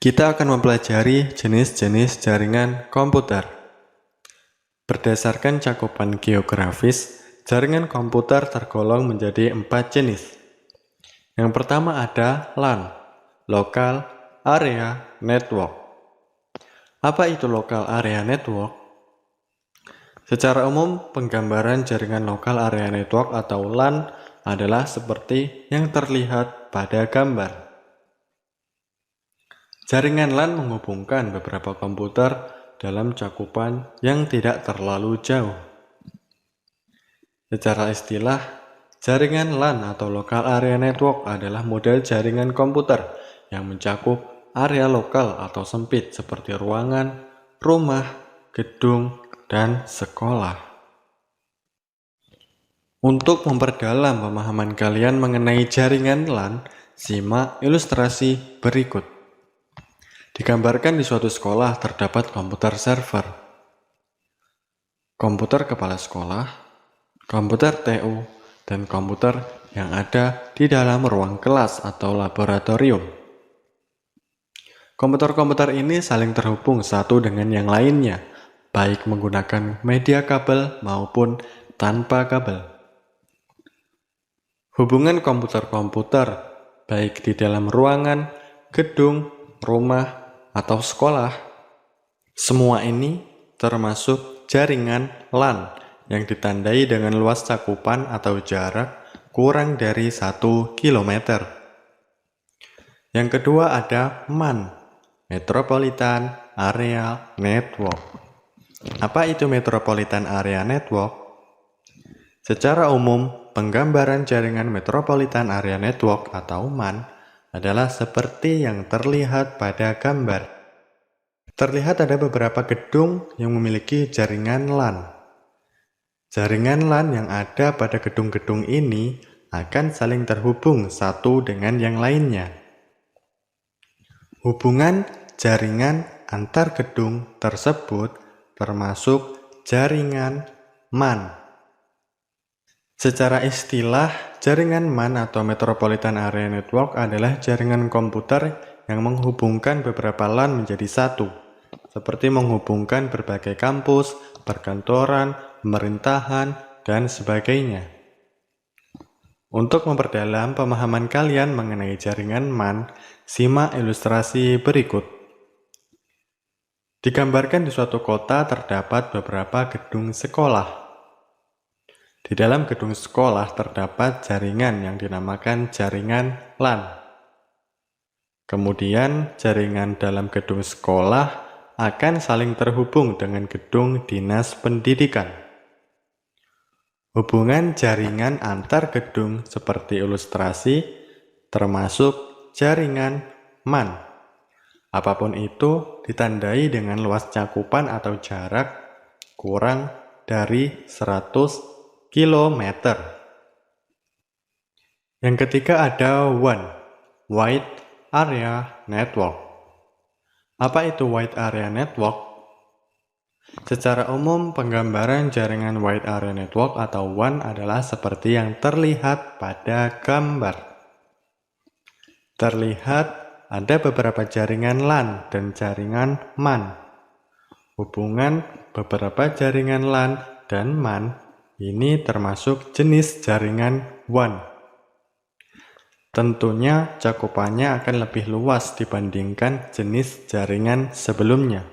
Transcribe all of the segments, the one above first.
Kita akan mempelajari jenis-jenis jaringan komputer. Berdasarkan cakupan geografis, jaringan komputer tergolong menjadi 4 jenis. Yang pertama ada LAN, Local Area Network. Apa itu Local Area Network? Secara umum, penggambaran jaringan Local Area Network atau LAN adalah seperti yang terlihat pada gambar. Jaringan LAN menghubungkan beberapa komputer dalam cakupan yang tidak terlalu jauh. Secara istilah, jaringan LAN atau Local Area Network adalah model jaringan komputer yang mencakup area lokal atau sempit seperti ruangan, rumah, gedung, dan sekolah. Untuk memperdalam pemahaman kalian mengenai jaringan LAN, simak ilustrasi berikut. Digambarkan di suatu sekolah terdapat komputer server, komputer kepala sekolah, komputer TU, dan komputer yang ada di dalam ruang kelas atau laboratorium. Komputer-komputer ini saling terhubung satu dengan yang lainnya, baik menggunakan media kabel maupun tanpa kabel. Hubungan komputer-komputer, baik di dalam ruangan, gedung, rumah, atau sekolah, semua ini termasuk jaringan LAN yang ditandai dengan luas cakupan atau jarak kurang dari 1 km. Yang kedua ada MAN, Metropolitan Area Network. Apa itu Metropolitan Area Network? Secara umum, penggambaran jaringan Metropolitan Area Network atau MAN adalah seperti yang terlihat pada gambar. Terlihat ada beberapa gedung yang memiliki jaringan LAN. Jaringan LAN yang ada pada gedung-gedung ini akan saling terhubung satu dengan yang lainnya. Hubungan jaringan antar gedung tersebut termasuk jaringan MAN. Secara istilah, jaringan MAN atau Metropolitan Area Network adalah jaringan komputer yang menghubungkan beberapa LAN menjadi satu, seperti menghubungkan berbagai kampus, perkantoran, pemerintahan, dan sebagainya. Untuk memperdalam pemahaman kalian mengenai jaringan MAN, simak ilustrasi berikut. Digambarkan di suatu kota terdapat beberapa gedung sekolah. Di dalam gedung sekolah terdapat jaringan yang dinamakan jaringan LAN. Kemudian, jaringan dalam gedung sekolah akan saling terhubung dengan gedung dinas pendidikan. Hubungan jaringan antar gedung seperti ilustrasi termasuk jaringan MAN. Apapun itu ditandai dengan luas cakupan atau jarak kurang dari 100 km. Yang ketiga ada WAN, Wide Area Network. Apa itu Wide Area Network? Secara umum, penggambaran jaringan Wide Area Network atau WAN adalah seperti yang terlihat pada gambar. Terlihat ada beberapa jaringan LAN dan jaringan MAN. Hubungan beberapa jaringan LAN dan MAN ini termasuk jenis jaringan WAN. Tentunya cakupannya akan lebih luas dibandingkan jenis jaringan sebelumnya.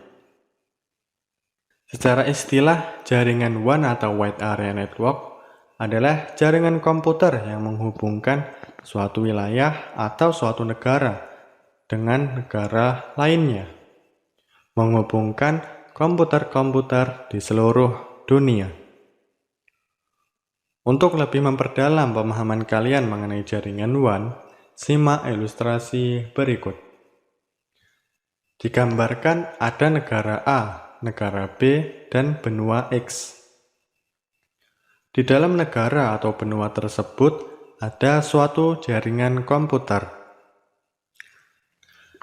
Secara istilah, jaringan WAN atau Wide Area Network adalah jaringan komputer yang menghubungkan suatu wilayah atau suatu negara dengan negara lainnya, menghubungkan komputer-komputer di seluruh dunia. Untuk lebih memperdalam pemahaman kalian mengenai jaringan WAN, simak ilustrasi berikut. Digambarkan ada negara A, negara B, dan benua X. Di dalam negara atau benua tersebut ada suatu jaringan komputer.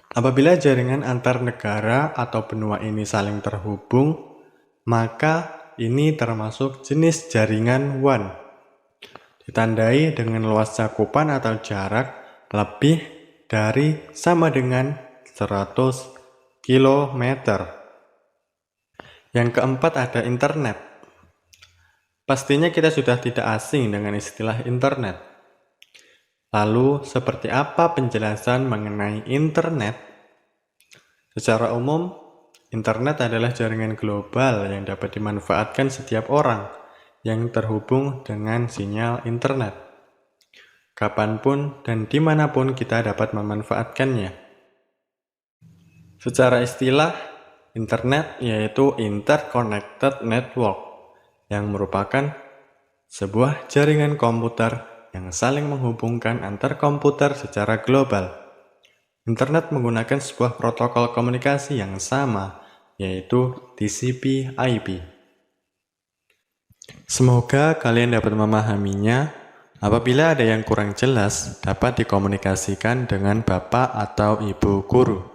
Apabila jaringan antar negara atau benua ini saling terhubung, maka ini termasuk jenis jaringan WAN. Ditandai dengan luas cakupan atau jarak lebih dari sama dengan 100 kilometer. Yang keempat ada internet. Pastinya kita sudah tidak asing dengan istilah internet. Lalu, seperti apa penjelasan mengenai internet? Secara umum, internet adalah jaringan global yang dapat dimanfaatkan setiap orang yang terhubung dengan sinyal internet. Kapanpun dan dimanapun kita dapat memanfaatkannya. Secara istilah, internet yaitu interconnected network, yang merupakan sebuah jaringan komputer yang saling menghubungkan antar komputer secara global. Internet menggunakan sebuah protokol komunikasi yang sama, yaitu TCP/IP. Semoga kalian dapat memahaminya. Apabila ada yang kurang jelas, dapat dikomunikasikan dengan Bapak atau Ibu guru.